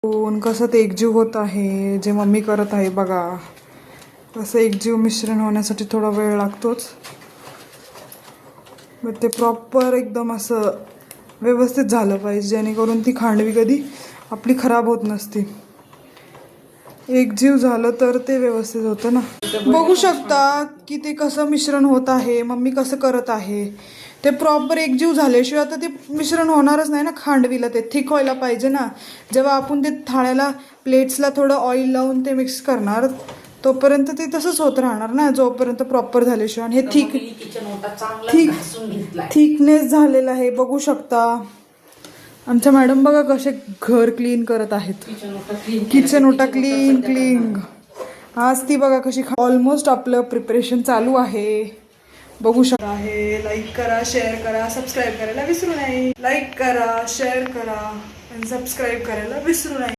कोण कसं ते एकजीव होत आहे, जे मम्मी करत आहे बघा. कसं एकजीव मिश्रण होण्यासाठी थोडा वेळ लागतोच, बट ते प्रॉपर एकदम असं व्यवस्थित झालं पाहिजे, जेणेकरून ती खांडवी कधी आपली खराब होत नसती. एकजीव झालं तर ते व्यवस्थित होतं ना. बघू शकता की ते कसं मिश्रण होत आहे, मम्मी कसं करत आहे. ते प्रॉपर एकजीव झाल्याशिवाय आता ते मिश्रण होणारच नाही ना खांडवीला. ते थिक व्हायला पाहिजे ना. जेव्हा आपण ते थाळ्याला प्लेट्सला थोडं ऑइल लावून ते मिक्स करणार, तोपर्यंत ते तसंच होत राहणार ना, जोपर्यंत प्रॉपर झाल्याशिवाय. आणि हे थिकनेस झालेलं आहे, बघू शकता. आमच्या मॅडम बघा कसे घर क्लीन करत आहेत. किचन ओटा क्लीन. आज ती बघा कशी ऑलमोस्ट आपलं प्रिपरेशन चालू आहे, बघू शकता आहे. लाईक करा, शेअर करा, सबस्क्राईब करायला विसरू नये. लाईक करा, शेअर करा आणि सबस्क्राईब करायला विसरू नये.